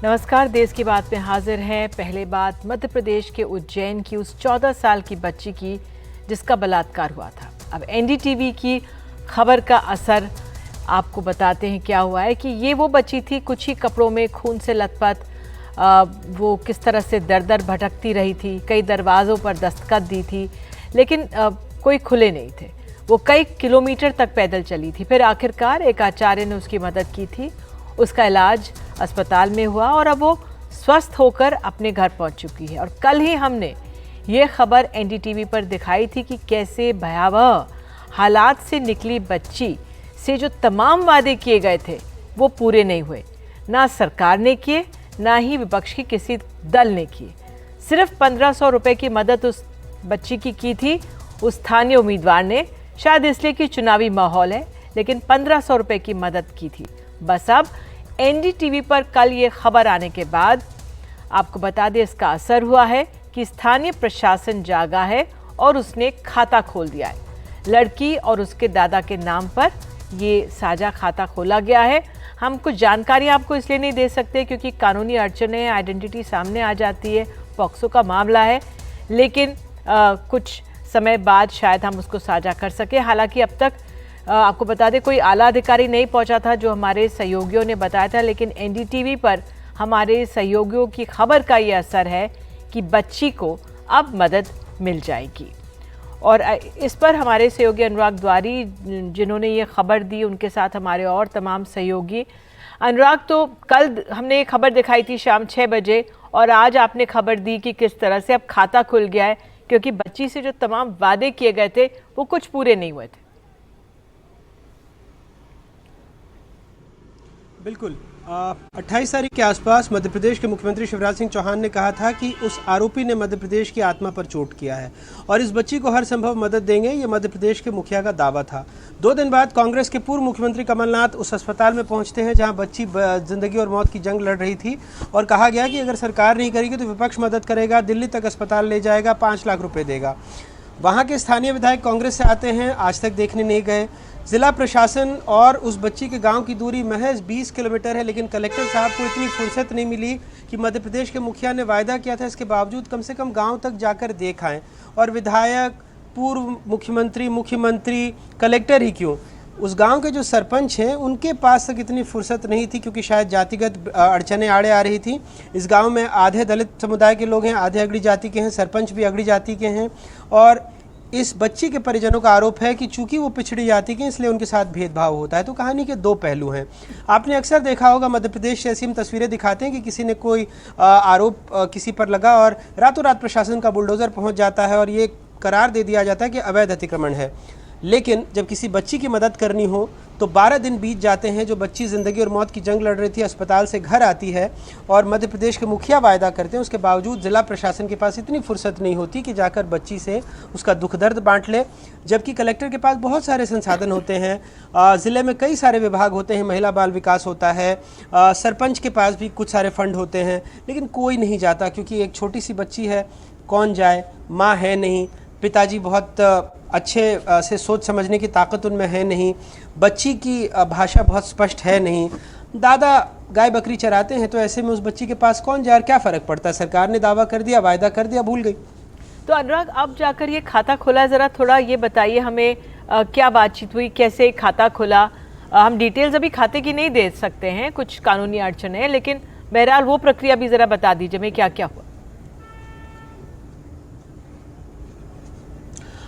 नमस्कार, देश की बात में हाजिर हैं। पहले बात मध्य प्रदेश के उज्जैन की उस 14 साल की बच्ची की जिसका बलात्कार हुआ था। अब एनडीटीवी की खबर का असर आपको बताते हैं क्या हुआ है कि ये वो बच्ची थी, कुछ ही कपड़ों में खून से लथपथ, वो किस तरह से दर दर भटकती रही थी, कई दरवाज़ों पर दस्तखत दी थी लेकिन कोई खुले नहीं थे। वो कई किलोमीटर तक पैदल चली थी। फिर आखिरकार एक आचार्य ने उसकी मदद की थी, उसका इलाज अस्पताल में हुआ और अब वो स्वस्थ होकर अपने घर पहुंच चुकी है। और कल ही हमने ये खबर एनडीटीवी पर दिखाई थी कि कैसे भयावह हालात से निकली बच्ची से जो तमाम वादे किए गए थे वो पूरे नहीं हुए। ना सरकार ने किए, ना ही विपक्ष की किसी दल ने किए। सिर्फ 1500 रुपए की मदद उस बच्ची की थी उस स्थानीय उम्मीदवार ने, शायद इसलिए कि चुनावी माहौल है, लेकिन 1500 रुपए की मदद की थी। बस अब एनडीटीवी पर कल ये खबर आने के बाद आपको बता दें इसका असर हुआ है कि स्थानीय प्रशासन जागा है और उसने खाता खोल दिया है। लड़की और उसके दादा के नाम पर ये साझा खाता खोला गया है। हम कुछ जानकारी आपको इसलिए नहीं दे सकते क्योंकि कानूनी अड़चनें, आइडेंटिटी सामने आ जाती है, पॉक्सो का मामला है, लेकिन कुछ समय बाद शायद हम उसको साझा कर सके। हालांकि अब तक आपको बता दें कोई आला अधिकारी नहीं पहुंचा था, जो हमारे सहयोगियों ने बताया था, लेकिन एनडीटीवी पर हमारे सहयोगियों की खबर का ये असर है कि बच्ची को अब मदद मिल जाएगी। और इस पर हमारे सहयोगी अनुराग द्वारी जिन्होंने ये खबर दी, उनके साथ हमारे और तमाम सहयोगी। अनुराग, तो कल हमने ये खबर दिखाई थी शाम 6 बजे और आज आपने खबर दी कि किस तरह से अब खाता खुल गया है, क्योंकि बच्ची से जो तमाम वादे किए गए थे वो कुछ पूरे नहीं हुए थे। बिल्कुल 28 तारीख के आसपास मध्य प्रदेश के मुख्यमंत्री शिवराज सिंह चौहान ने कहा था कि उस आरोपी ने मध्य प्रदेश की आत्मा पर चोट किया है और इस बच्ची को हर संभव मदद देंगे, ये मध्य प्रदेश के मुखिया का दावा था। 2 दिन बाद कांग्रेस के पूर्व मुख्यमंत्री कमलनाथ उस अस्पताल में पहुंचते हैं जहां बच्ची जिंदगी और मौत की जंग लड़ रही थी और कहा गया कि अगर सरकार नहीं करेगी तो विपक्ष मदद करेगा, दिल्ली तक अस्पताल ले जाएगा, 5 लाख रुपये देगा। वहाँ के स्थानीय विधायक कांग्रेस से आते हैं, आज तक देखने नहीं गए। जिला प्रशासन और उस बच्ची के गांव की दूरी महज 20 किलोमीटर है, लेकिन कलेक्टर साहब को इतनी फुर्सत नहीं मिली कि मध्य प्रदेश के मुखिया ने वायदा किया था, इसके बावजूद कम से कम गांव तक जाकर देख आएं। और विधायक, पूर्व मुख्यमंत्री, कलेक्टर ही क्यों, उस गांव के जो सरपंच हैं उनके पास तक इतनी फुर्सत नहीं थी, क्योंकि शायद जातिगत अड़चने आड़े आ रही थी। इस गांव में आधे दलित समुदाय के लोग हैं, आधे अगड़ी जाति के हैं, सरपंच भी अगड़ी जाति के हैं। और इस बच्ची के परिजनों का आरोप है कि चूंकि वो पिछड़ी जाति के इसलिए उनके साथ भेदभाव होता है। तो कहानी के 2 पहलू हैं। आपने अक्सर देखा होगा मध्य प्रदेश से ऐसी हम तस्वीरें दिखाते हैं कि किसी ने कोई आरोप किसी पर लगा और रातों रात प्रशासन का बुलडोजर पहुंच जाता है और ये करार दे दिया जाता है कि अवैध अतिक्रमण है। लेकिन जब किसी बच्ची की मदद करनी हो तो 12 दिन बीत जाते हैं। जो बच्ची ज़िंदगी और मौत की जंग लड़ रही थी, अस्पताल से घर आती है और मध्य प्रदेश के मुखिया वायदा करते हैं, उसके बावजूद जिला प्रशासन के पास इतनी फुर्सत नहीं होती कि जाकर बच्ची से उसका दुख दर्द बांट ले। जबकि कलेक्टर के पास बहुत सारे संसाधन होते हैं, ज़िले में कई सारे विभाग होते हैं, महिला बाल विकास होता है, सरपंच के पास भी कुछ सारे फंड होते हैं, लेकिन कोई नहीं जाता क्योंकि एक छोटी सी बच्ची है, कौन जाए, माँ है नहीं, पिताजी बहुत अच्छे से सोच समझने की ताकत उनमें है नहीं, बच्ची की भाषा बहुत स्पष्ट है नहीं, दादा गाय बकरी चराते हैं, तो ऐसे में उस बच्ची के पास कौन जाए, क्या फ़र्क पड़ता है। सरकार ने दावा कर दिया, वायदा कर दिया, भूल गई। तो अनुराग, अब जाकर ये खाता खुला, ज़रा थोड़ा ये बताइए हमें, क्या बातचीत हुई, कैसे खाता खुला। हम डिटेल्स अभी खाते की नहीं दे सकते हैं, कुछ कानूनी अड़चन है, लेकिन बहरहाल वो प्रक्रिया भी ज़रा बता दीजिए हमें, क्या क्या हुआ।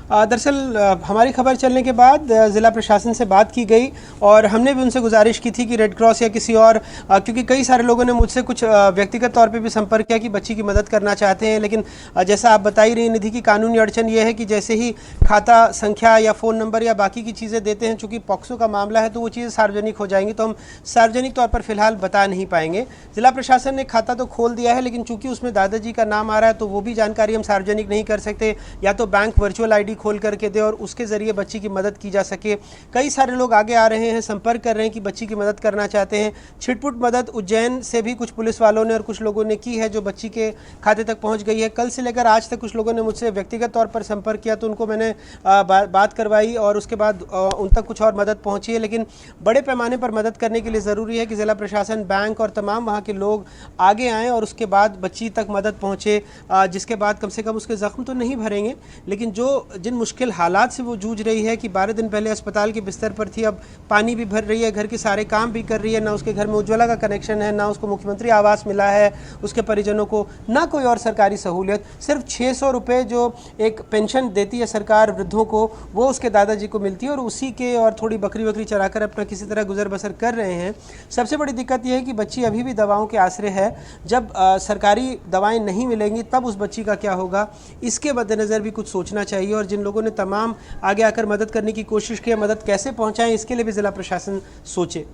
दरअसल हमारी खबर चलने के बाद ज़िला प्रशासन से बात की गई और हमने भी उनसे गुजारिश की थी कि रेड क्रॉस या किसी और, क्योंकि कई सारे लोगों ने मुझसे कुछ व्यक्तिगत तौर पे भी संपर्क किया कि बच्ची की मदद करना चाहते हैं, लेकिन जैसा आप बता ही रही निधि की कानूनी अड़चन ये है कि जैसे ही खाता संख्या या फ़ोन नंबर या बाकी की चीज़ें देते हैं, चूँकि पॉक्सो का मामला है तो वो चीज़ें सार्वजनिक हो जाएंगी, तो हम सार्वजनिक तौर पर फिलहाल बता नहीं पाएंगे। जिला प्रशासन ने खाता तो खोल दिया है, लेकिन चूँकि उसमें दादाजी का नाम आ रहा है तो वो भी जानकारी हम सार्वजनिक नहीं कर सकते। या तो बैंक वर्चुअल ID खोल करके दे और उसके ज़रिए बच्ची की मदद की जा सके। कई सारे लोग आगे आ रहे हैं, संपर्क कर रहे हैं कि बच्ची की मदद करना चाहते हैं। छिटपुट मदद उज्जैन से भी कुछ पुलिस वालों ने और कुछ लोगों ने की है जो बच्ची के खाते तक पहुंच गई है। कल से लेकर आज तक कुछ लोगों ने मुझसे व्यक्तिगत तौर पर संपर्क किया तो उनको मैंने बात करवाई और उसके बाद उन तक कुछ और मदद पहुंची है। लेकिन बड़े पैमाने पर मदद करने के लिए ज़रूरी है कि ज़िला प्रशासन, बैंक और तमाम वहाँ के लोग आगे आएँ और उसके बाद बच्ची तक मदद पहुँचे, जिसके बाद कम से कम उसके ज़ख्म तो नहीं भरेंगे, लेकिन जिन मुश्किल हालात से वो जूझ रही है कि 12 दिन पहले अस्पताल के बिस्तर पर थी, अब पानी भी भर रही है, घर के सारे काम भी कर रही है, ना उसके घर में उज्ज्वला का कनेक्शन है, ना उसको मुख्यमंत्री आवास मिला है, उसके परिजनों को ना कोई और सरकारी सहूलियत। सिर्फ 600 रुपये जो एक पेंशन देती है सरकार वृद्धों को, वो उसके दादाजी को मिलती है और उसी के और थोड़ी बकरी चराकर अपना किसी तरह गुजर बसर कर रहे हैं। सबसे बड़ी दिक्कत यह है कि बच्ची अभी भी दवाओं के आसरे है। जब सरकारी दवाएं नहीं मिलेंगी तब उस बच्ची का क्या होगा, इसके मद्देनज़र भी कुछ सोचना चाहिए। और जिन लोगों ने तमाम आगे आकर मदद करने की कोशिश की है, मदद कैसे पहुंचाएं, इसके लिए भी ज़िला प्रशासन सोचे।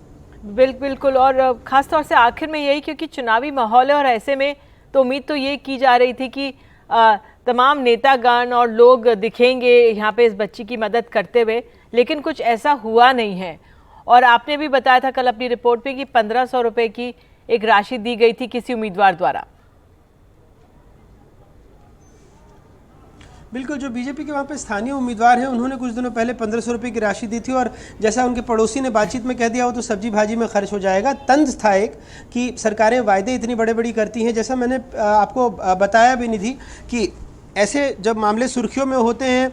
बिल्कुल, और ख़ास तौर से आखिर में यही, क्योंकि चुनावी माहौल है और ऐसे में तो उम्मीद तो ये की जा रही थी कि तमाम नेतागण और लोग दिखेंगे यहाँ पे इस बच्ची की मदद करते हुए, लेकिन कुछ ऐसा हुआ नहीं है। और आपने भी बताया था कल अपनी रिपोर्ट पे कि 1500 रुपये की एक राशि दी गई थी किसी उम्मीदवार द्वारा। बिल्कुल, जो बीजेपी के वहाँ पे स्थानीय उम्मीदवार हैं उन्होंने कुछ दिनों पहले 1500 रुपये की राशि दी थी और जैसा उनके पड़ोसी ने बातचीत में कह दिया हो तो सब्जी भाजी में खर्च हो जाएगा। तंज था एक कि सरकारें वायदे इतनी बड़ी करती हैं। जैसा मैंने आपको बताया भी निधि कि ऐसे जब मामले सुर्खियों में होते हैं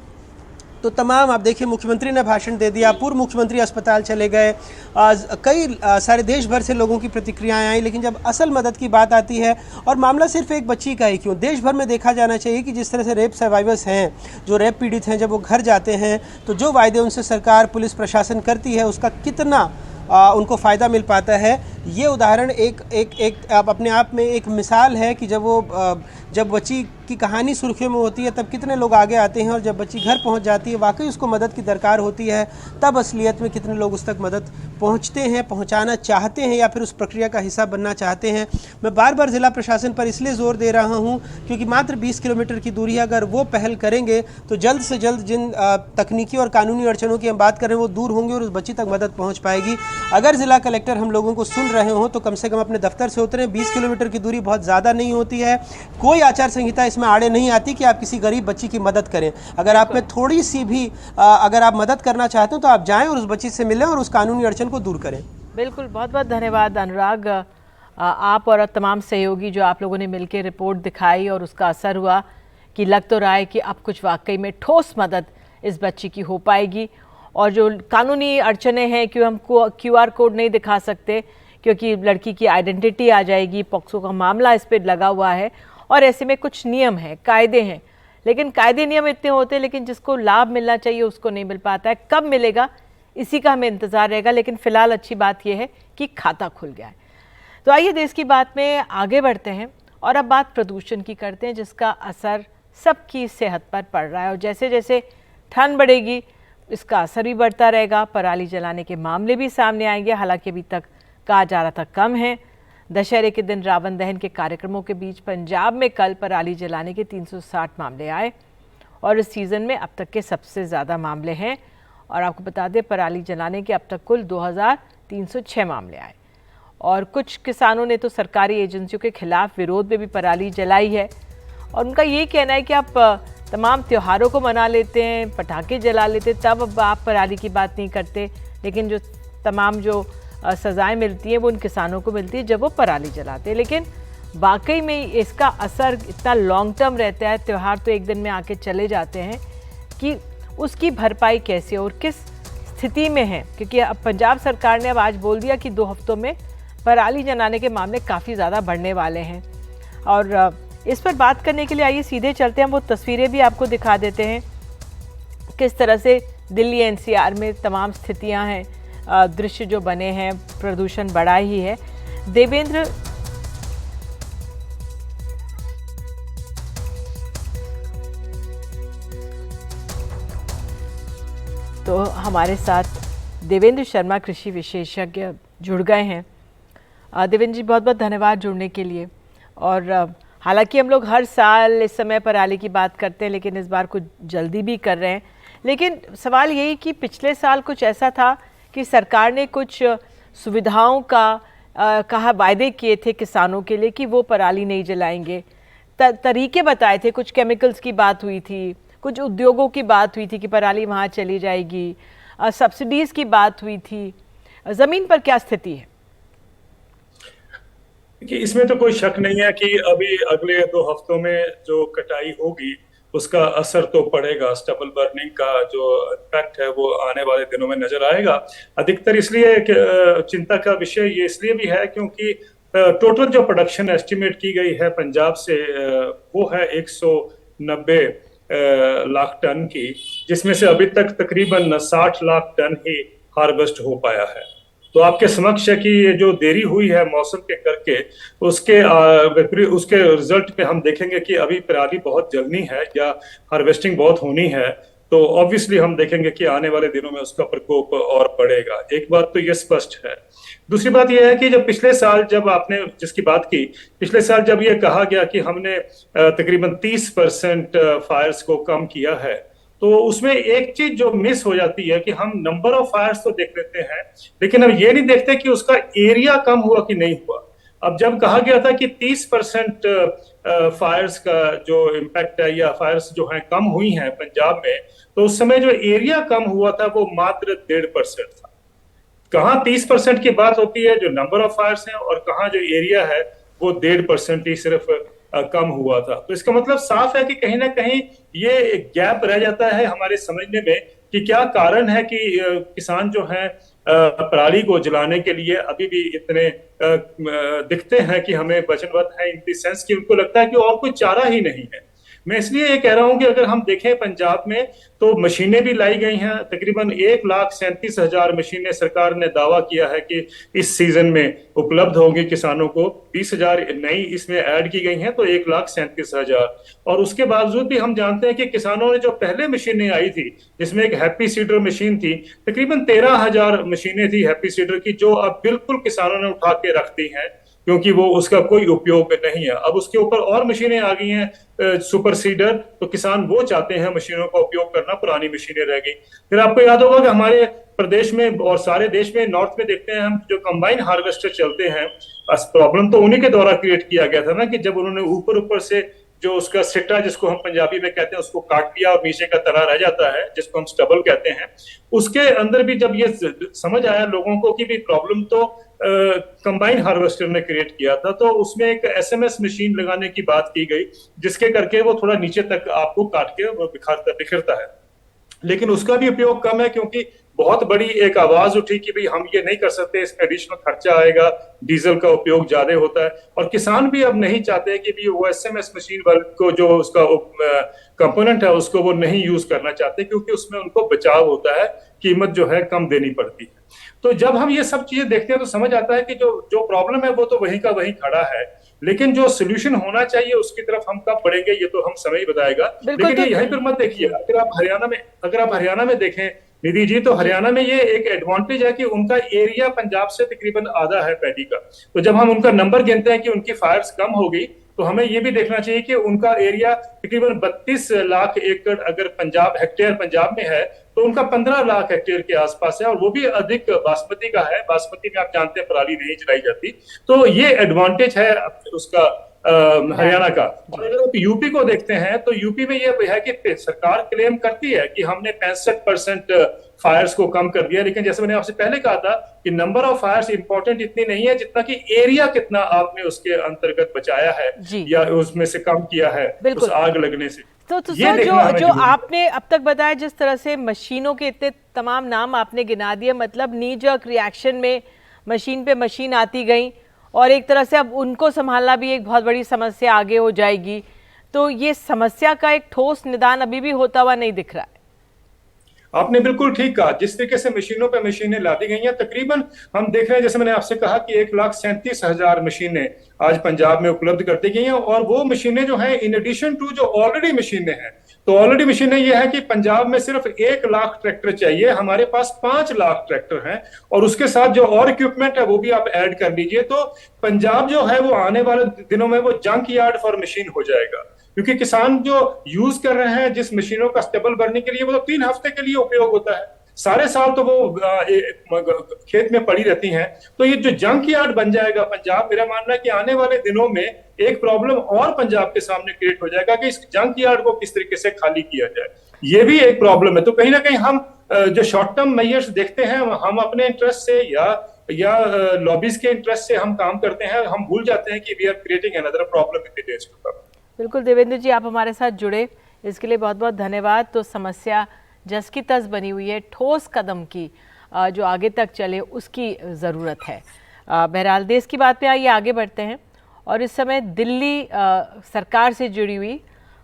तो तमाम, आप देखिए मुख्यमंत्री ने भाषण दे दिया, पूर्व मुख्यमंत्री अस्पताल चले गए, कई सारे देश भर से लोगों की प्रतिक्रियाएं आई, लेकिन जब असल मदद की बात आती है, और मामला सिर्फ एक बच्ची का ही क्यों, देश भर में देखा जाना चाहिए कि जिस तरह से रेप सर्वाइवर्स हैं, जो रेप पीड़ित हैं, जब वो घर जाते हैं तो जो वायदे उनसे सरकार, पुलिस प्रशासन करती है उसका कितना उनको फ़ायदा मिल पाता है। ये उदाहरण एक अपने आप में एक मिसाल है कि जब बच्ची की कहानी सुर्खियों में होती है तब कितने लोग आगे आते हैं और जब बच्ची घर पहुंच जाती है, वाकई उसको मदद की दरकार होती है, तब असलियत में कितने लोग उस तक मदद पहुंचते हैं, पहुंचाना चाहते हैं या फिर उस प्रक्रिया का हिस्सा बनना चाहते हैं। मैं बार बार ज़िला प्रशासन पर इसलिए ज़ोर दे रहा हूं क्योंकि मात्र 20 किलोमीटर की दूरी है, अगर वो पहल करेंगे तो जल्द से जल्द जिन तकनीकी और कानूनी अड़चनों की हम बात कर रहे हैं वो दूर होंगी और उस बच्ची तक मदद पहुँच पाएगी। अगर ज़िला कलेक्टर हम लोगों को सुन रहे हों तो कम से कम अपने दफ्तर से उतरें। 20 किलोमीटर की दूरी बहुत ज़्यादा नहीं होती है, कोई आचार संहिता इसमें आड़े नहीं आती कि आप किसी गरीब बच्ची की मदद करें। अगर आप में थोड़ी सी भी अगर आप मदद करना चाहते हो तो आप जाएं और उस बच्ची से मिलें और उस कानूनी अड़चन को दूर करें। बिल्कुल, बहुत बहुत धन्यवाद अनुराग, आप और तमाम सहयोगी जो आप लोगों ने मिलकर रिपोर्ट दिखाई और उसका असर हुआ कि लग तो रहा है कि अब कुछ वाकई में ठोस मदद इस बच्ची की हो पाएगी। और जो कानूनी अड़चने हैं कि हम QR कोड नहीं दिखा सकते क्योंकि लड़की की आइडेंटिटी आ जाएगी, पॉक्सो का मामला इस पर लगा हुआ है और ऐसे में कुछ नियम हैं, कायदे हैं, लेकिन कायदे नियम इतने होते हैं लेकिन जिसको लाभ मिलना चाहिए उसको नहीं मिल पाता है। कब मिलेगा इसी का हमें इंतज़ार रहेगा, लेकिन फ़िलहाल अच्छी बात यह है कि खाता खुल गया है। तो आइए देश की बात में आगे बढ़ते हैं और अब बात प्रदूषण की करते हैं, जिसका असर सबकी सेहत पर पड़ रहा है और जैसे जैसे ठंड बढ़ेगी इसका असर भी बढ़ता रहेगा। पराली जलाने के मामले भी सामने आएंगे, हालांकि अभी तक कहा जा रहा था कम है। दशहरे के दिन रावण दहन के कार्यक्रमों के बीच पंजाब में कल पराली जलाने के 360 मामले आए और इस सीज़न में अब तक के सबसे ज़्यादा मामले हैं। और आपको बता दें पराली जलाने के अब तक कुल 2306 मामले आए और कुछ किसानों ने तो सरकारी एजेंसियों के खिलाफ विरोध में भी पराली जलाई है और उनका ये कहना है कि आप तमाम त्योहारों को मना लेते हैं, पटाखे जला लेते, तब अब आप पराली की बात नहीं करते, लेकिन जो तमाम जो सज़ाएं मिलती हैं वो उन किसानों को मिलती है जब वो पराली जलाते हैं। लेकिन वाकई में इसका असर इतना लॉन्ग टर्म रहता है, त्यौहार तो एक दिन में आके चले जाते हैं, कि उसकी भरपाई कैसे और किस स्थिति में है। क्योंकि अब पंजाब सरकार ने अब आज बोल दिया कि 2 हफ्तों में पराली जलाने के मामले काफ़ी ज़्यादा बढ़ने वाले हैं। और इस पर बात करने के लिए आइए सीधे चलते हैं, वो तस्वीरें भी आपको दिखा देते हैं किस तरह से दिल्ली NCR में तमाम स्थितियां हैं, दृश्य जो बने हैं, प्रदूषण बढ़ा ही है। देवेंद्र, तो हमारे साथ देवेंद्र शर्मा कृषि विशेषज्ञ जुड़ गए हैं। देवेंद्र जी बहुत बहुत धन्यवाद जुड़ने के लिए। और हालांकि हम लोग हर साल इस समय पराली की बात करते हैं, लेकिन इस बार कुछ जल्दी भी कर रहे हैं। लेकिन सवाल यही कि पिछले साल कुछ ऐसा था कि सरकार ने कुछ सुविधाओं का कहा वायदे किए थे किसानों के लिए कि वो पराली नहीं जलाएंगे, तरीके बताए थे, कुछ केमिकल्स की बात हुई थी, कुछ उद्योगों की बात हुई थी कि पराली वहाँ चली जाएगी, सब्सिडीज़ की बात हुई थी। ज़मीन पर क्या स्थिति है? कि इसमें तो कोई शक नहीं है कि अभी अगले 2 हफ्तों में जो कटाई होगी उसका असर तो पड़ेगा। स्टबल बर्निंग का जो इम्पैक्ट है वो आने वाले दिनों में नजर आएगा। अधिकतर इसलिए चिंता का विषय ये इसलिए भी है क्योंकि टोटल जो प्रोडक्शन एस्टिमेट की गई है पंजाब से वो है 190 लाख टन की, जिसमें से अभी तक तकरीबन 60 लाख टन ही हार्वेस्ट हो पाया है। तो आपके समक्ष है कि ये जो देरी हुई है मौसम के करके उसके रिजल्ट पे हम देखेंगे कि अभी पराली बहुत जलनी है या हार्वेस्टिंग बहुत होनी है, तो ऑब्वियसली हम देखेंगे कि आने वाले दिनों में उसका प्रकोप और बढ़ेगा। एक बात तो ये स्पष्ट है। दूसरी बात यह है कि जब पिछले साल जब आपने जिसकी बात की, पिछले साल जब ये कहा गया कि हमने तकरीबन 30% फायर्स को कम किया है, तो उसमें एक चीज जो मिस हो जाती है कि हम नंबर ऑफ फायर्स तो देख लेते हैं, लेकिन अब ये नहीं देखते कि उसका एरिया कम हुआ कि नहीं हुआ। अब जब कहा गया था कि 30% फायर्स का जो इम्पैक्ट है या फायर्स जो है कम हुई हैं पंजाब में, तो उस समय जो एरिया कम हुआ था वो मात्र 1.5% था। कहाँ 30% की बात होती है जो नंबर ऑफ फायर्स हैं, और कहाँ जो एरिया है वो 1.5% ही सिर्फ कम हुआ था। तो इसका मतलब साफ है कि कहीं ना कहीं ये गैप रह जाता है हमारे समझने में कि क्या कारण है कि किसान जो है पराली को जलाने के लिए अभी भी इतने दिखते हैं कि हमें वचनबद्ध है, इन द सेंस कि उनको लगता है कि और कोई चारा ही नहीं है। मैं इसलिए ये कह रहा हूं कि अगर हम देखें पंजाब में तो मशीनें भी लाई गई हैं, तकरीबन 1,37,000 मशीनें सरकार ने दावा किया है कि इस सीजन में उपलब्ध होंगी किसानों को। 20,000 नई इसमें ऐड की गई हैं, तो 1,37,000। और उसके बावजूद भी हम जानते हैं कि किसानों ने जो पहले मशीनें आई थी, जिसमें एक हैप्पी सीडर मशीन थी, तकरीबन 13,000 मशीनें थी हैप्पी सीडर की, जो अब बिल्कुल किसानों ने उठा के रख दी हैं क्योंकि वो उसका कोई उपयोग नहीं है। अब उसके ऊपर और मशीनें आ गई हैं सुपर सीडर, तो किसान वो चाहते हैं मशीनों का उपयोग करना, पुरानी मशीनें रह गई। फिर आपको याद होगा कि हमारे प्रदेश में और सारे देश में नॉर्थ में देखते हैं हम जो कंबाइन हार्वेस्टर चलते हैं, प्रॉब्लम तो उन्हीं के द्वारा क्रिएट किया गया था ना, कि जब उन्होंने ऊपर से जो उसका सिट्टा जिसको हम पंजाबी में कहते हैं उसको काट दिया और नीचे का तना रह जाता है जिसको हम स्टबल कहते हैं, उसके अंदर भी जब ये समझ आया लोगों को कि भी प्रॉब्लम तो कंबाइन हार्वेस्टर ने क्रिएट किया था, तो उसमें एक एसएमएस मशीन लगाने की बात की गई जिसके करके वो थोड़ा नीचे तक आपको काट के बिखरता है। लेकिन उसका भी उपयोग कम है क्योंकि बहुत बड़ी एक आवाज उठी कि भाई हम ये नहीं कर सकते, इसमें एडिशनल खर्चा आएगा, डीजल का उपयोग ज्यादा होता है। और किसान भी अब नहीं चाहते कि भी वो एसएमएस मशीन को जो उसका कंपोनेंट है उसको वो नहीं यूज करना चाहते, क्योंकि उसमें उनको बचाव होता है, कीमत जो है कम देनी पड़ती है। तो जब हम ये सब चीजें देखते हैं तो समझ आता है कि जो प्रॉब्लम है वो तो वहीं का वहीं खड़ा है, लेकिन जो सोल्यूशन होना चाहिए उसकी तरफ हम कब बढ़ेंगे ये तो हम समय ही बताएगा। लेकिन ये यहीं पर मत देखिए, अगर आप हरियाणा में देखें निधि जी, तो हरियाणा में ये एक एडवांटेज है कि उनका एरिया पंजाब से तकरीबन आधा है पैडी का। तो जब हम उनका नंबर गिनते हैं कि उनकी फायर्स कम होगी, तो हमें ये भी देखना चाहिए कि उनका एरिया तकरीबन 32 लाख एकड़ अगर हेक्टेयर पंजाब में है, तो उनका 15 लाख हेक्टेयर के आसपास है, और वो भी अधिक बासमती का है। बासमती में आप जानते हैं पराली नहीं जलाई जाती, तो ये एडवांटेज है उसका हरियाणा का। और अगर आप यूपी को देखते हैं तो यूपी में ये है कि सरकार क्लेम करती है कि हमने 65% फायर्स को कम कर दिया, लेकिन जैसे मैंने आपसे पहले कहा था कि नंबर ऑफ फायर्स इंपॉर्टेंट इतनी नहीं है जितना कि एरिया कितना आपने उसके अंतर्गत बचाया है या उसमें से कम किया है उस आग लगने से। तो जो आपने अब तक बताया, जिस तरह से मशीनों के इतने तमाम नाम आपने गिना दिए, मतलब नी जर्क रिएक्शन में मशीन पे मशीन आती गई, और एक तरह से अब उनको संभालना भी एक बहुत बड़ी समस्या आगे हो जाएगी। तो ये समस्या का एक ठोस निदान अभी भी होता हुआ नहीं दिख रहा है। आपने बिल्कुल ठीक कहा, जिस तरीके से मशीनों पे मशीनें ला दी गई हैं, तकरीबन हम देख रहे हैं, जैसे मैंने आपसे कहा कि 1,37,000 मशीनें आज पंजाब में उपलब्ध कर दी गई हैं, और वो मशीनें जो हैं इन एडिशन टू जो ऑलरेडी मशीनें हैं, तो ऑलरेडी मशीनें ये है कि पंजाब में सिर्फ 1 लाख ट्रैक्टर चाहिए, हमारे पास 5 लाख ट्रैक्टर हैं, और उसके साथ जो और इक्विपमेंट है वो भी आप ऐड कर लीजिए, तो पंजाब जो है वो आने वाले दिनों में वो जंक यार्ड फॉर मशीन हो जाएगा। क्योंकि किसान जो यूज कर रहे हैं जिस मशीनों का स्टेबल भरने के लिए, वो तो 3 हफ्ते के लिए उपयोग होता है, सारे साल तो वो खेत में पड़ी रहती हैं। तो ये जो जंक यार्ड बन जाएगा पंजाब, मेरा मानना है कि आने वाले दिनों में एक प्रॉब्लम और पंजाब के सामने क्रिएट हो जाएगा कि इस जंक यार्ड को किस तरीके से खाली किया जाए, ये भी एक प्रॉब्लम है। तो कहीं ना कहीं हम जो शॉर्ट टर्म मेजर्स देखते हैं, हम अपने इंटरेस्ट से या लॉबीज के इंटरेस्ट से हम काम करते हैं, हम भूल जाते हैं कि we are creating another problem in the days to come. बिल्कुल देवेंद्र जी, आप हमारे साथ जुड़े, इसके लिए बहुत बहुत धन्यवाद। तो समस्या जस की तस बनी हुई है, ठोस कदम की जो आगे तक चले उसकी ज़रूरत है। बहरहाल देश की बात पे आइए आगे बढ़ते हैं, और इस समय दिल्ली सरकार से जुड़ी हुई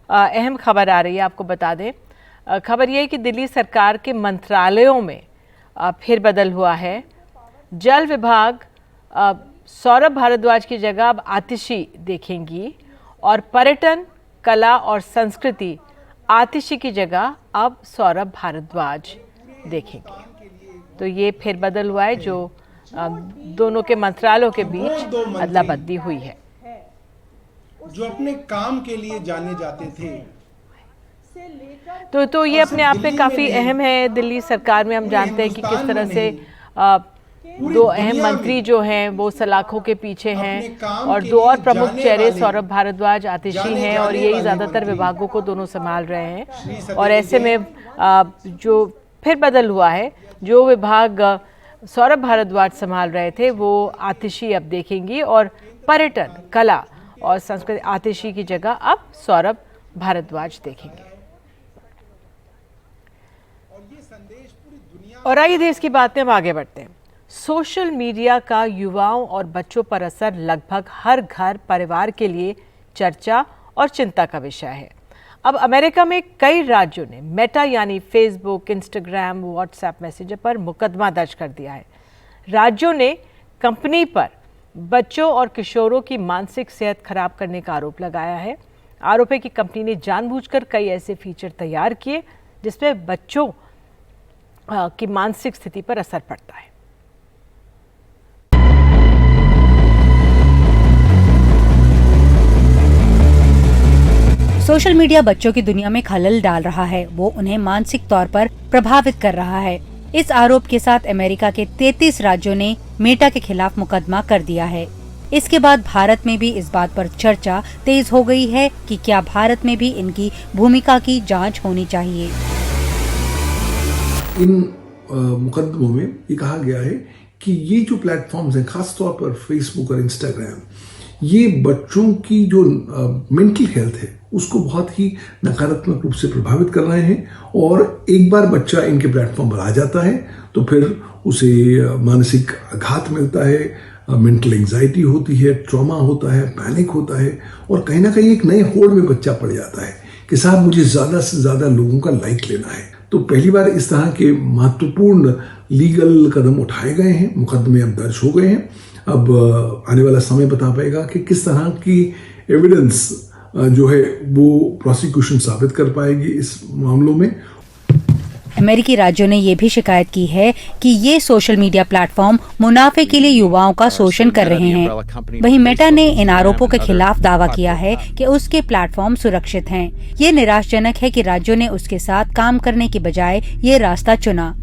अहम खबर आ रही है, आपको बता दें। खबर ये है कि दिल्ली सरकार के मंत्रालयों में फिर बदल हुआ है। जल विभाग सौरभ भारद्वाज की जगह अब आतिशी देखेंगी, और पर्यटन, कला और संस्कृति आतिशी की जगह अब सौरभ भारद्वाज देखेंगे। तो ये फिर बदल हुआ है, जो दोनों के मंत्रालयों के बीच अदला बदली हुई है। जो अपने काम के लिए जाने जाते थे, तो ये अपने आप में काफ़ी अहम है। दिल्ली सरकार में हम जानते हैं कि किस तरह से दो अहम मंत्री जो हैं वो सलाखों के पीछे हैं, और दो और प्रमुख चेहरे सौरभ भारद्वाज, आतिशी हैं, और यही ज़्यादातर विभागों को दोनों संभाल रहे हैं। और ऐसे में जो फिर बदल हुआ है, जो विभाग सौरभ भारद्वाज संभाल रहे थे वो आतिशी अब देखेंगी, और पर्यटन, कला और संस्कृति आतिशी की जगह अब सौरभ भारद्वाज देखेंगे। और आइए देश की बात में हम आगे बढ़ते हैं। सोशल मीडिया का युवाओं और बच्चों पर असर लगभग हर घर परिवार के लिए चर्चा और चिंता का विषय है। अब अमेरिका में कई राज्यों ने मेटा यानी फेसबुक, इंस्टाग्राम, व्हाट्सएप मैसेंजर पर मुकदमा दर्ज कर दिया है। राज्यों ने कंपनी पर बच्चों और किशोरों की मानसिक सेहत खराब करने का आरोप लगाया है। आरोप है कि कंपनी ने जानबूझकर कई ऐसे फीचर तैयार किए जिसमें बच्चों की मानसिक स्थिति पर असर पड़ता है। सोशल मीडिया बच्चों की दुनिया में खलल डाल रहा है, वो उन्हें मानसिक तौर पर प्रभावित कर रहा है। इस आरोप के साथ अमेरिका के 33 राज्यों ने मेटा के खिलाफ मुकदमा कर दिया है। इसके बाद भारत में भी इस बात पर चर्चा तेज हो गई है कि क्या भारत में भी इनकी भूमिका की जांच होनी चाहिए। इन मुकदमों में ये कहा गया है कि ये जो प्लेटफॉर्म्स हैं, खासतौर पर फेसबुक और इंस्टाग्राम, ये बच्चों की जो मेंटल हेल्थ है उसको बहुत ही नकारात्मक रूप से प्रभावित कर रहे हैं। और एक बार बच्चा इनके प्लेटफॉर्म पर आ जाता है तो फिर उसे मानसिक आघात मिलता है, मेंटल एंजाइटी होती है, ट्रॉमा होता है, पैनिक होता है, और कहीं ना कहीं एक नए होड़ में बच्चा पड़ जाता है कि साहब मुझे ज़्यादा से ज़्यादा लोगों का लाइक लेना है। तो पहली बार इस तरह के महत्वपूर्ण लीगल कदम उठाए गए हैं, मुकदमे अब दर्ज हो गए हैं। अब आने वाला समय बता पाएगा कि किस तरह की एविडेंस जो है वो प्रोसिक्यूशन साबित कर पाएगी इस मामलों में। अमेरिकी राज्यों ने ये भी शिकायत की है कि ये सोशल मीडिया प्लेटफॉर्म मुनाफे के लिए युवाओं का शोषण कर रहे हैं। वहीं मेटा ने इन आरोपों के खिलाफ दावा किया है कि उसके प्लेटफॉर्म सुरक्षित हैं। ये निराशाजनक है कि राज्यों ने उसके साथ काम करने की बजाय ये रास्ता चुना।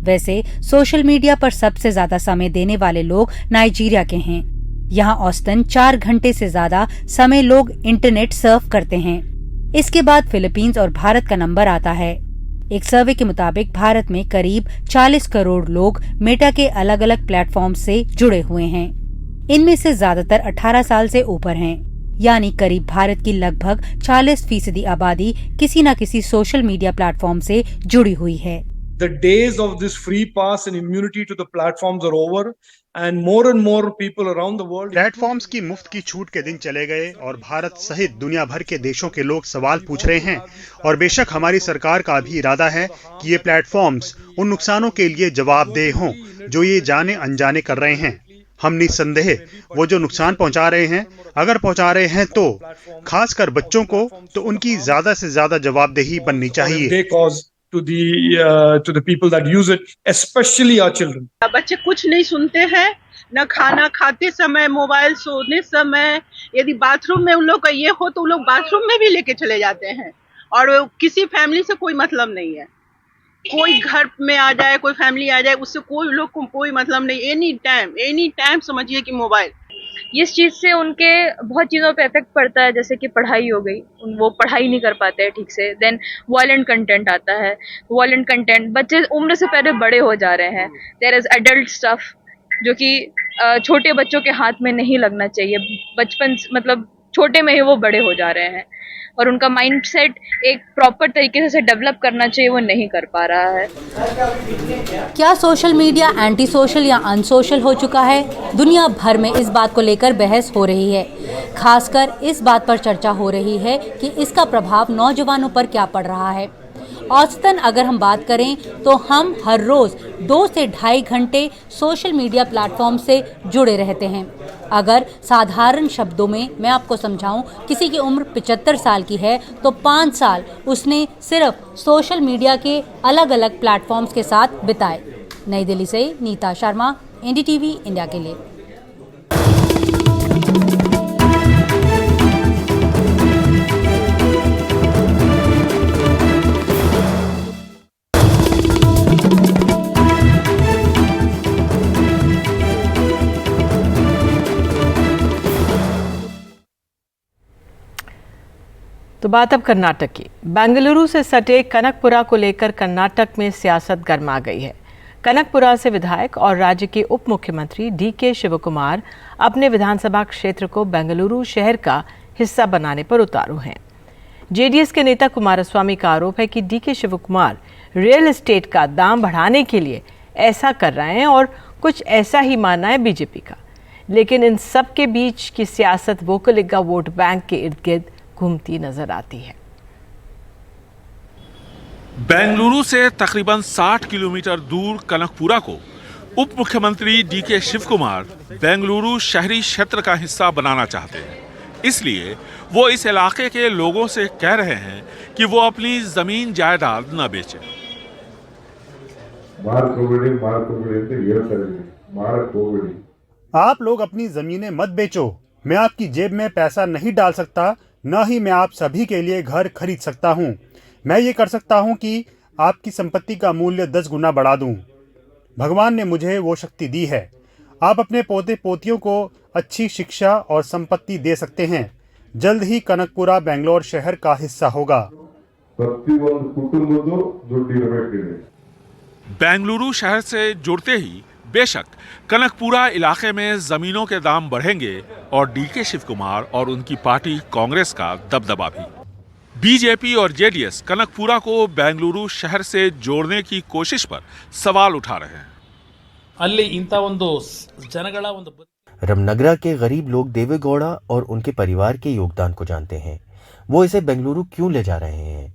वैसे सोशल मीडिया पर सबसे ज्यादा समय देने वाले लोग नाइजीरिया के हैं। यहाँ औसतन 4 घंटे से ज्यादा समय लोग इंटरनेट सर्फ करते हैं। इसके बाद फिलीपींस और भारत का नंबर आता है। एक सर्वे के मुताबिक भारत में करीब 40 करोड़ लोग मेटा के अलग अलग प्लेटफॉर्म से जुड़े हुए हैं। इनमें से ज्यादातर 18 साल से ऊपर हैं, यानी करीब भारत की लगभग 40% आबादी किसी न किसी सोशल मीडिया प्लेटफॉर्म से जुड़ी हुई है। The days of this free pass and immunity to the platforms are over, and more people around the world. Platforms की मुफ्त की छूट के दिन चले गए और भारत सहित दुनिया भर के देशों के लोग सवाल पूछ रहे हैं। और बेशक हमारी सरकार का भी इरादा है कि ये प्लेटफॉर्म्स उन नुकसानों के लिए जवाबदेह हों जो ये जाने अनजाने कर रहे हैं। हम निस्संदेह वो जो नुकसान पहुंचा रहे हैं, अगर पहुंचा रहे हैं तो खासकर बच्चों को, तो उनकी ज्यादा से ज्यादा जवाबदेही बननी चाहिए। to the people that use it, especially our children. बच्चे कुछ नहीं सुनते हैं, न खाना खाते समय, मोबाइल सोने समय, यदि बाथरूम में उन लोग का ये हो तो उन लोग बाथरूम में भी लेके चले जाते हैं और किसी फैमिली से कोई मतलब नहीं है। कोई घर में आ जाए, कोई फैमिली आ जाए, उससे कोई लोग को कोई मतलब नहीं। एनी टाइम समझिए कि मोबाइल। इस चीज से उनके बहुत चीजों पे इफेक्ट पड़ता है, जैसे कि पढ़ाई हो गई, वो पढ़ाई नहीं कर पाते हैं ठीक से। देन वायलेंट कंटेंट आता है, वायलेंट कंटेंट, बच्चे उम्र से पहले बड़े हो जा रहे हैं। देयर इज एडल्ट स्टफ जो कि छोटे बच्चों के हाथ में नहीं लगना चाहिए। बचपन मतलब छोटे में ही वो बड़े हो जा रहे हैं और उनका माइंडसेट एक प्रॉपर तरीके से डेवलप करना चाहिए, वो नहीं कर पा रहा है। क्या सोशल मीडिया एंटी सोशल या अनसोशल हो चुका है? दुनिया भर में इस बात को लेकर बहस हो रही है। खासकर इस बात पर चर्चा हो रही है कि इसका प्रभाव नौजवानों पर क्या पड़ रहा है। औसतन अगर हम बात करें तो हम हर रोज 2 से ढाई घंटे सोशल मीडिया प्लेटफॉर्म से जुड़े रहते हैं। अगर साधारण शब्दों में मैं आपको समझाऊं, किसी की उम्र 75 साल की है तो 5 साल उसने सिर्फ सोशल मीडिया के अलग अलग प्लेटफॉर्म्स के साथ बिताए। नई दिल्ली से नीता शर्मा, एनडीटीवी इंडिया के लिए। तो बात अब कर्नाटक की। बेंगलुरु से सटे कनकपुरा को लेकर कर्नाटक में सियासत गर्मा गई है। कनकपुरा से विधायक और राज्य के उप मुख्यमंत्री डीके शिवकुमार अपने विधानसभा क्षेत्र को बेंगलुरु शहर का हिस्सा बनाने पर उतारू हैं। जेडीएस के नेता कुमारस्वामी का आरोप है कि डीके शिवकुमार रियल एस्टेट का दाम बढ़ाने के लिए ऐसा कर रहे हैं और कुछ ऐसा ही मानना है बीजेपी का। लेकिन इन सब के बीच की सियासत वोकलिगा वोट बैंक के इर्द गिर्द घूमती नजर आती है। बेंगलुरु से तकरीबन 60 किलोमीटर दूर कनकपुरा को उप मुख्यमंत्री डीके शिवकुमार बेंगलुरु शहरी क्षेत्र का हिस्सा बनाना चाहते हैं। इसलिए वो इस इलाके के लोगों से कह रहे हैं कि वो अपनी जमीन जायदाद न बेचें। आप लोग अपनी जमीनें मत बेचो। मैं आपकी जेब में पैसा नहीं डाल सकता, न ही मैं आप सभी के लिए घर खरीद सकता हूँ। मैं ये कर सकता हूँ कि आपकी संपत्ति का मूल्य 10 गुना बढ़ा दूँ। भगवान ने मुझे वो शक्ति दी है। आप अपने पोते पोतियों को अच्छी शिक्षा और संपत्ति दे सकते हैं। जल्द ही कनकपुरा बेंगलोर शहर का हिस्सा होगा। बेंगलुरु शहर से जुड़ते ही बेशक कनकपुरा इलाके में जमीनों के दाम बढ़ेंगे और डीके शिवकुमार और उनकी पार्टी कांग्रेस का दबदबा भी। बीजेपी और जेडीएस कनकपुरा को बेंगलुरु शहर से जोड़ने की कोशिश पर सवाल उठा रहे हैं। रमनगरा के गरीब लोग देवेगौड़ा और उनके परिवार के योगदान को जानते हैं। वो इसे बेंगलुरु क्यों ले जा रहे हैं?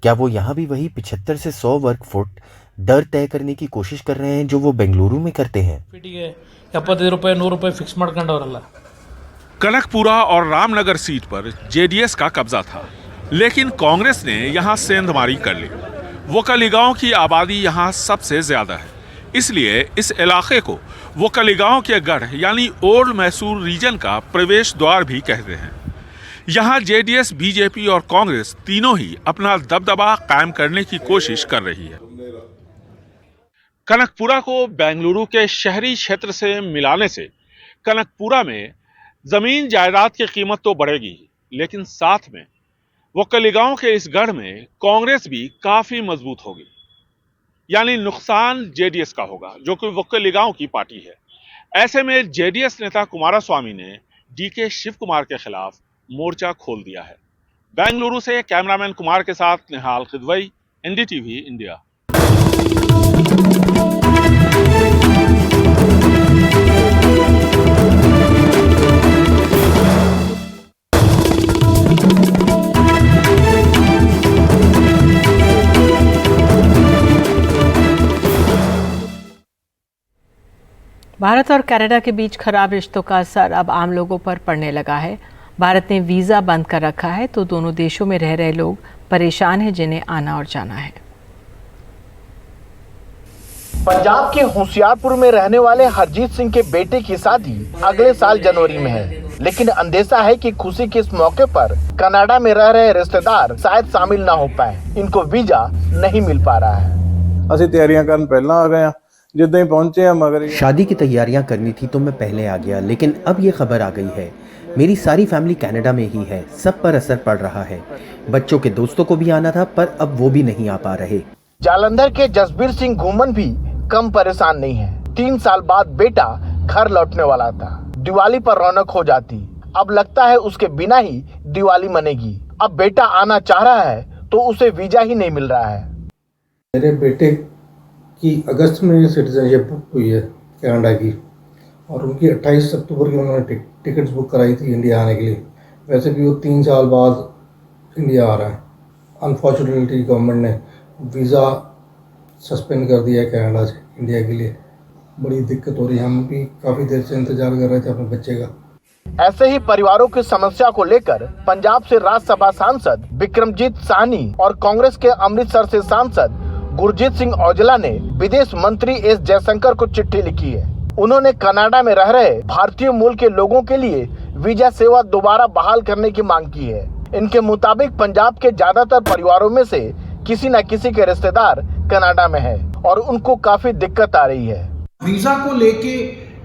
क्या वो यहाँ भी वही 75 से 100 वर्ग फुट दर तय करने की कोशिश कर रहे हैं जो वो बेंगलुरु में करते हैं? कनकपुरा और रामनगर सीट पर जेडीएस का कब्जा था, लेकिन कांग्रेस ने यहां सेंधमारी कर ली। वोकलिगांव की आबादी यहां सबसे ज्यादा है, इसलिए इस इलाके को वोकलिगांव के गढ़ यानी ओल्ड मैसूर रीजन का प्रवेश द्वार भी कहते हैं। यहां जेडीएस, बीजेपी और कांग्रेस तीनों ही अपना दबदबा कायम करने की कोशिश कर रही है। कनकपुरा को बेंगलुरु के शहरी क्षेत्र से मिलाने से कनकपुरा में जमीन जायदाद की कीमत तो बढ़ेगी, लेकिन साथ में वोकलिगांव के इस गढ़ में कांग्रेस भी काफी मजबूत होगी। यानी नुकसान जेडीएस का होगा, जो कि वोकलिगांव की पार्टी है। ऐसे में जेडीएस नेता कुमारस्वामी ने डीके शिवकुमार के खिलाफ मोर्चा खोल दिया है। बेंगलुरु से कैमरामैन कुमार के साथ निहाल खिदवई, एनडीटीवी इंडिया। भारत और कनाडा के बीच खराब रिश्तों का असर अब आम लोगों पर पड़ने लगा है। भारत ने वीज़ा बंद कर रखा है तो दोनों देशों में रह रहे लोग परेशान हैं, जिन्हें आना और जाना है। पंजाब के होशियारपुर में रहने वाले हरजीत सिंह के बेटे की शादी अगले साल जनवरी में है, लेकिन अंदेशा है कि खुशी के इस मौके पर कनाडा में रह रहे रिश्तेदार शायद शामिल ना हो पाए। इनको वीजा नहीं मिल पा रहा है। ਅਸੀਂ ਤਿਆਰੀਆਂ ਕਰਨ ਪਹਿਲਾਂ ਆ ਗਏ ਆ, ਜਿੱਦਾਂ ਹੀ पहुंचे ਆ मगर शादी की तैयारियां करनी थी तो मैं पहले आ गया, लेकिन अब ये खबर आ गई है। मेरी सारी फैमिली कनाडा में ही है, सब पर असर पड़ रहा है। बच्चों के दोस्तों को भी आना था पर अब वो भी नहीं आ पा रहे। जालंधर के जसबीर सिंह घूमन भी कम परेशान नहीं है। 3 साल बाद बेटा घर लौटने वाला था, दिवाली पर रौनक हो जाती। अब लगता है उसके बिना ही दिवाली मनेगी। अब बेटा आना चाह रहा है तो उसे वीजा ही नहीं मिल रहा है। मेरे बेटे की अगस्त में सिटीजनशिप हुई है कनाडा की, और उनकी 28 अक्टूबर की उन्होंने टिकट्स बुक कराई थी इंडिया आने के लिए। वैसे भी वो 3 साल बाद इंडिया आ रहा है। अनफॉर्चुनेटली गवर्नमेंट ने वीज़ा सस्पेंड कर दिया है कनाडा से इंडिया के लिए। बड़ी दिक्कत हो रही है, हम भी काफ़ी देर से इंतजार कर रहे थे अपने बच्चे का। ऐसे ही परिवारों की समस्या को लेकर पंजाब से राज्यसभा सांसद विक्रमजीत साहनी और कांग्रेस के अमृतसर से सांसद गुरजीत सिंह औजला ने विदेश मंत्री एस जयशंकर को चिट्ठी लिखी है। उन्होंने कनाडा में रह रहे भारतीय मूल के लोगों के लिए वीजा सेवा दोबारा बहाल करने की मांग की है। इनके मुताबिक पंजाब के ज्यादातर परिवारों में से किसी न किसी के रिश्तेदार कनाडा में है और उनको काफी दिक्कत आ रही है। वीजा को लेके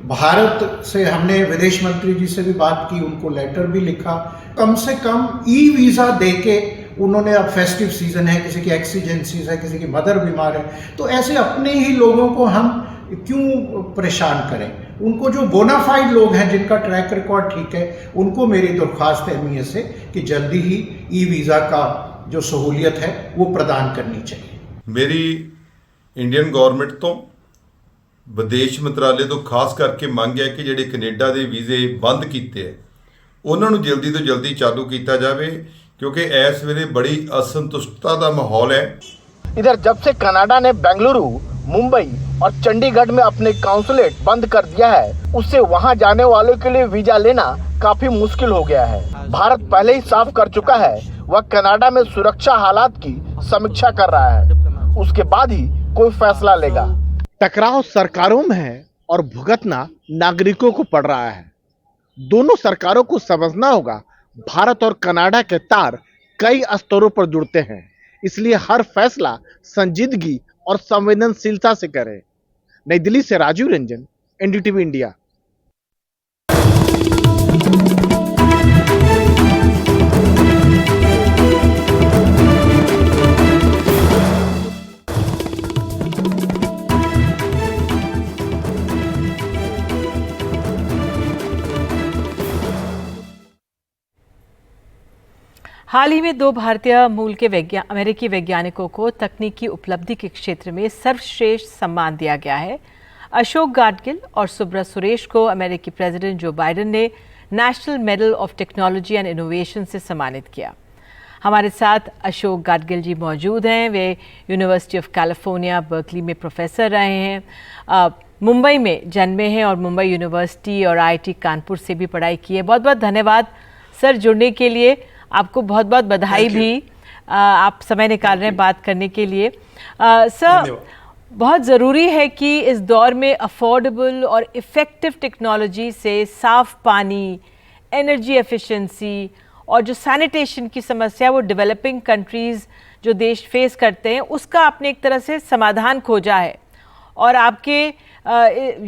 भारत से हमने विदेश मंत्री जी से भी बात की, उनको लेटर भी लिखा। कम से कम ई वीजा देके उन्होंने, अब फेस्टिव सीजन है, किसी की एक्सीजेंसीज है, किसी की मदर बीमार है, तो ऐसे अपने ही लोगों को हम क्यों परेशान करें। उनको जो बोनाफाइड लोग हैं जिनका ट्रैक रिकॉर्ड ठीक है, उनको मेरी दरख्वास्त है अहमियत से कि जल्दी ही ई वीज़ा का जो सहूलियत है वो प्रदान करनी चाहिए। मेरी इंडियन गवर्नमेंट तो विदेश मंत्रालय तो खास करके मंग है कि ਜਿਹੜੇ ਕੈਨੇਡਾ ਦੇ ਵੀਜ਼ੇ ਬੰਦ ਕੀਤੇ ਹੈ ਉਹਨਾਂ ਨੂੰ ਜਲਦੀ ਤੋਂ ਜਲਦੀ ਚਾਲੂ ਕੀਤਾ ਜਾਵੇ, क्योंकि इस वेले बड़ी असंतुष्टता का माहौल है। इधर जब से कनाडा ने बेंगलुरु, मुंबई और चंडीगढ़ में अपने काउंसुलेट बंद कर दिया है, उससे वहां जाने वालों के लिए वीजा लेना काफी मुश्किल हो गया है। भारत पहले ही साफ कर चुका है वह कनाडा में सुरक्षा हालात की समीक्षा कर रहा है, उसके बाद ही कोई फैसला लेगा। टकराव सरकारों में है और भुगतना नागरिकों को पड़ रहा है। दोनों सरकारों को समझना होगा भारत और कनाडा के तार कई स्तरों पर जुड़ते हैं, इसलिए हर फैसला संजीदगी और संवेदनशीलता से करें। नई दिल्ली से राजीव रंजन, एनडीटीवी इंडिया। हाल ही में 2 भारतीय मूल के अमेरिकी वैज्ञानिकों को तकनीकी उपलब्धि के क्षेत्र में सर्वश्रेष्ठ सम्मान दिया गया है। अशोक गाडगिल और सुब्रत सुरेश को अमेरिकी प्रेसिडेंट जो बाइडेन ने national medal of technology and innovation से सम्मानित किया। हमारे साथ अशोक गाडगिल जी मौजूद हैं। वे यूनिवर्सिटी ऑफ कैलिफोर्निया बर्कली में प्रोफेसर रहे हैं, मुंबई में जन्मे हैं और मुंबई यूनिवर्सिटी और IIT कानपुर से भी पढ़ाई की है। बहुत बहुत धन्यवाद सर जुड़ने के लिए। आपको बहुत बहुत बधाई भी, आप समय निकाल रहे हैं बात करने के लिए। सर, बहुत ज़रूरी है कि इस दौर में अफोर्डेबल और इफ़ेक्टिव टेक्नोलॉजी से साफ़ पानी, एनर्जी एफिशिएंसी और जो सैनिटेशन की समस्या वो डेवलपिंग कंट्रीज़ जो देश फेस करते हैं उसका आपने एक तरह से समाधान खोजा है और आपके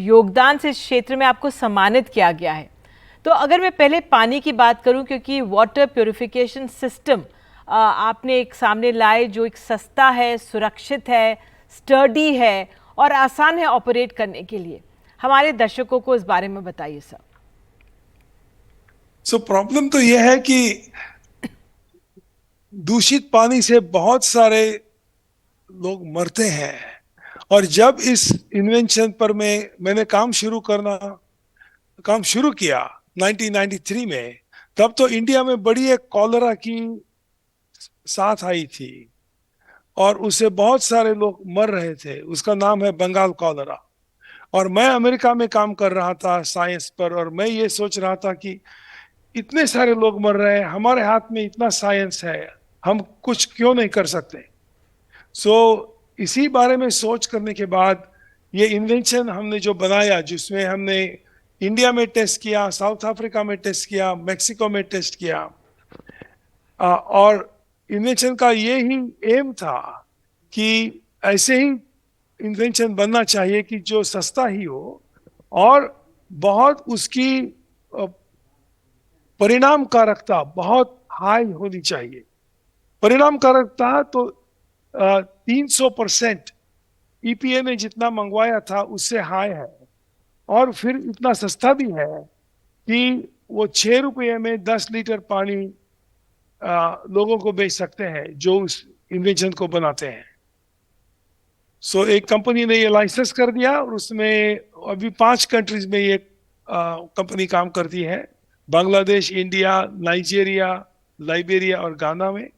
योगदान से इस क्षेत्र में आपको सम्मानित किया गया है। तो अगर मैं पहले पानी की बात करूं, क्योंकि वाटर प्यूरिफिकेशन सिस्टम आपने एक सामने लाए जो एक सस्ता है, सुरक्षित है, स्टर्डी है और आसान है ऑपरेट करने के लिए, हमारे दर्शकों को इस बारे में बताइए सर। प्रॉब्लम तो यह है कि दूषित पानी से बहुत सारे लोग मरते हैं और जब इस इन्वेंशन पर मैंने काम शुरू किया 1993 में, तब तो इंडिया में बड़ी एक कॉलरा की साथ आई थी और उससे बहुत सारे लोग मर रहे थे। उसका नाम है बंगाल कॉलरा। और मैं अमेरिका में काम कर रहा था साइंस पर, और मैं ये सोच रहा था कि इतने सारे लोग मर रहे हैं, हमारे हाथ में इतना साइंस है, हम कुछ क्यों नहीं कर सकते। सो इसी बारे में सोच करने के बाद ये इन्वेंशन हमने जो बनाया, जिसमें हमने इंडिया में टेस्ट किया, साउथ अफ्रीका में टेस्ट किया, मेक्सिको में टेस्ट किया, और इन्वेंशन का ये ही एम था कि ऐसे ही इन्वेंशन बनना चाहिए कि जो सस्ता ही हो और बहुत उसकी परिणामकारकता बहुत हाई होनी चाहिए। परिणामकारकता तो 300% ईपीए ने जितना मंगवाया था उससे हाई है, और फिर इतना सस्ता भी है कि वो 6 रुपये में 10 लीटर पानी लोगों को बेच सकते हैं जो उस इन्वेंशन को बनाते हैं। सो एक कंपनी ने ये लाइसेंस कर दिया, और उसमें अभी 5 कंट्रीज में ये कंपनी काम करती है, बांग्लादेश, इंडिया, नाइजीरिया, लाइबेरिया और गाना में,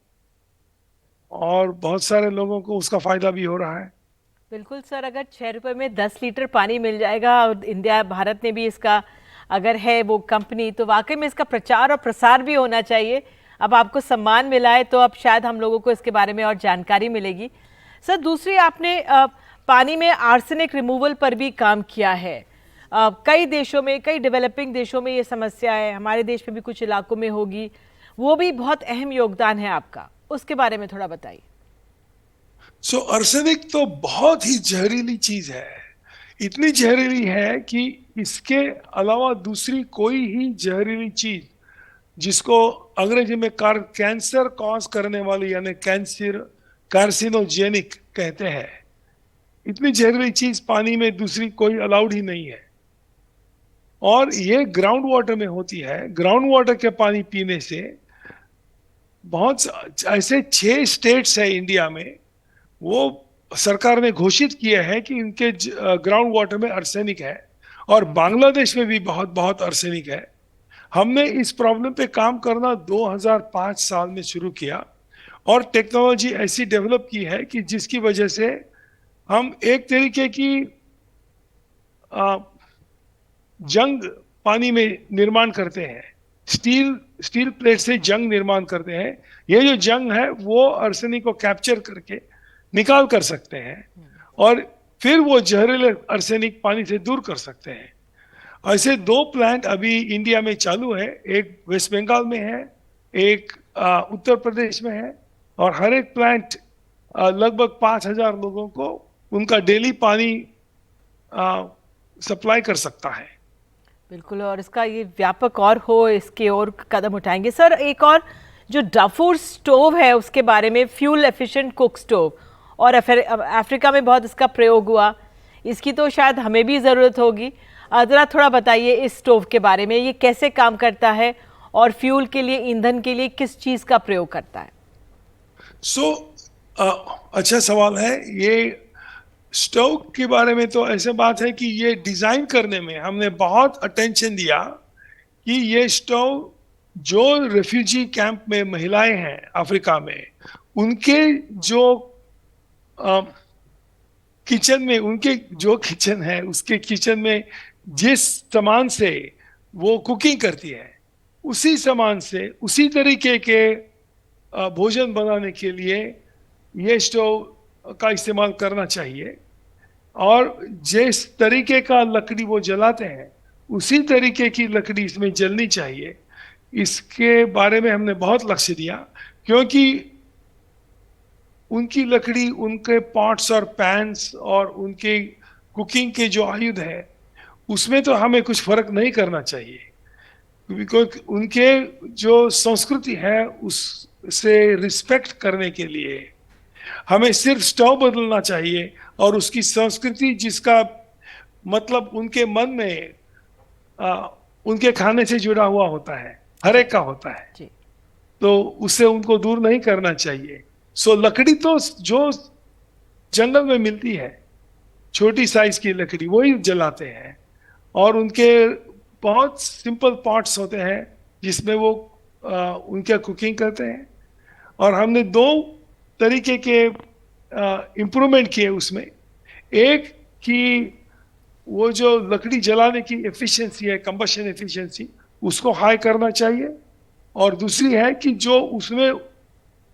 और बहुत सारे लोगों को उसका फायदा भी हो रहा है। बिल्कुल सर, अगर 6 रुपये में 10 लीटर पानी मिल जाएगा और इंडिया भारत ने भी इसका अगर है वो कंपनी, तो वाकई में इसका प्रचार और प्रसार भी होना चाहिए। अब आपको सम्मान मिला है तो अब शायद हम लोगों को इसके बारे में और जानकारी मिलेगी। सर दूसरी, आपने पानी में आर्सेनिक रिमूवल पर भी काम किया है। कई देशों में, कई डेवलपिंग देशों में ये समस्या है, हमारे देश में भी कुछ इलाकों में होगी, वो भी बहुत अहम योगदान है आपका, उसके बारे में थोड़ा बताइए। सो आर्सेनिक तो बहुत ही जहरीली चीज है, इतनी जहरीली है कि इसके अलावा दूसरी कोई ही जहरीली चीज जिसको अंग्रेजी में कैंसर कॉज करने वाली यानी कार्सिनोजेनिक कहते हैं, इतनी जहरीली चीज पानी में दूसरी कोई अलाउड ही नहीं है। और ये ग्राउंड वाटर में होती है। ग्राउंड वाटर के पानी पीने से बहुत ऐसे 6 स्टेट्स है इंडिया में, वो सरकार ने घोषित किया है कि इनके ग्राउंड वाटर में आर्सेनिक है, और बांग्लादेश में भी बहुत बहुत आर्सेनिक है। हमने इस प्रॉब्लम पे काम करना 2005 साल में शुरू किया, और टेक्नोलॉजी ऐसी डेवलप की है कि जिसकी वजह से हम एक तरीके की जंग पानी में निर्माण करते हैं, स्टील प्लेट से जंग निर्माण करते हैं। ये जो जंग है वो आर्सेनिक को कैप्चर करके निकाल कर सकते हैं, और फिर वो जहरीले आर्सेनिक पानी से दूर कर सकते हैं। ऐसे 2 प्लांट अभी इंडिया में चालू है, एक वेस्ट बंगाल में है, एक उत्तर प्रदेश में है, और हर एक प्लांट लगभग 5000 लोगों को उनका डेली पानी सप्लाई कर सकता है। बिल्कुल, और इसका ये व्यापक और हो, इसके और कदम उठाएंगे। सर एक और जो डाफूर स्टोव है उसके बारे में, फ्यूल एफिशिएंट कुक स्टोव, और अफ्रीका में बहुत इसका प्रयोग हुआ, इसकी तो शायद हमें भी ज़रूरत होगी। ज़रा थोड़ा बताइए इस स्टोव के बारे में, ये कैसे काम करता है और फ्यूल के लिए, ईंधन के लिए किस चीज़ का प्रयोग करता है। अच्छा सवाल है। ये स्टोव के बारे में तो ऐसे बात है कि ये डिज़ाइन करने में हमने बहुत अटेंशन दिया कि ये स्टोव जो रेफ्यूजी कैंप में महिलाएं हैं अफ्रीका में, उनके जो किचन में, उनके जो किचन है उसके किचन में जिस सामान से वो कुकिंग करती है, उसी सामान से उसी तरीके के भोजन बनाने के लिए ये स्टोव का इस्तेमाल करना चाहिए। और जिस तरीके का लकड़ी वो जलाते हैं उसी तरीके की लकड़ी इसमें जलनी चाहिए। इसके बारे में हमने बहुत लक्ष्य दिया, क्योंकि उनकी लकड़ी, उनके पॉट्स और पैन्स और उनके कुकिंग के जो आयुध है उसमें तो हमें कुछ फर्क नहीं करना चाहिए, बिकॉज उनके जो संस्कृति है उससे रिस्पेक्ट करने के लिए हमें सिर्फ स्टोव बदलना चाहिए, और उसकी संस्कृति जिसका मतलब उनके मन में उनके खाने से जुड़ा हुआ होता है, हर एक का होता है, तो उससे उनको दूर नहीं करना चाहिए। सो लकड़ी तो जो जंगल में मिलती है, छोटी साइज की लकड़ी, वही जलाते हैं, और उनके बहुत सिंपल पॉट्स होते हैं जिसमें वो उनका कुकिंग करते हैं। और हमने 2 तरीके के इम्प्रूवमेंट किए उसमें। एक कि वो जो लकड़ी जलाने की एफिशिएंसी है, कंबशन एफिशिएंसी, उसको हाई करना चाहिए। और दूसरी है कि जो उसमें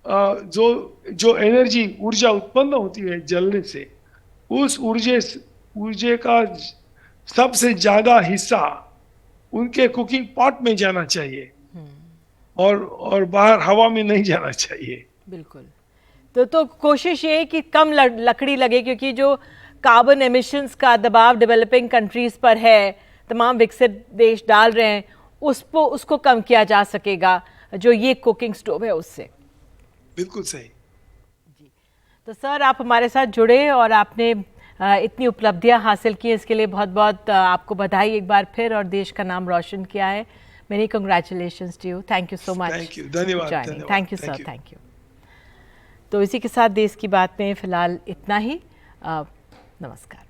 जो एनर्जी ऊर्जा उत्पन्न होती है जलने से, उस ऊर्जा का सबसे ज्यादा हिस्सा उनके कुकिंग पॉट में जाना चाहिए और बाहर हवा में नहीं जाना चाहिए। बिल्कुल। तो कोशिश ये है कि कम लकड़ी लगे, क्योंकि जो कार्बन एमिशंस का दबाव डेवलपिंग कंट्रीज पर है, तमाम विकसित देश डाल रहे हैं, उसको कम किया जा सकेगा जो ये कुकिंग स्टोव है उससे। बिल्कुल सही जी। तो सर, आप हमारे साथ जुड़े और आपने इतनी उपलब्धियां हासिल की, इसके लिए बहुत बहुत आपको बधाई एक बार फिर, और देश का नाम रोशन किया है। Many congratulations to you. Thank you so much. Thank you, धन्यवाद। Thank you sir, thank you. तो इसी के साथ देश की बात में फिलहाल इतना ही। नमस्कार।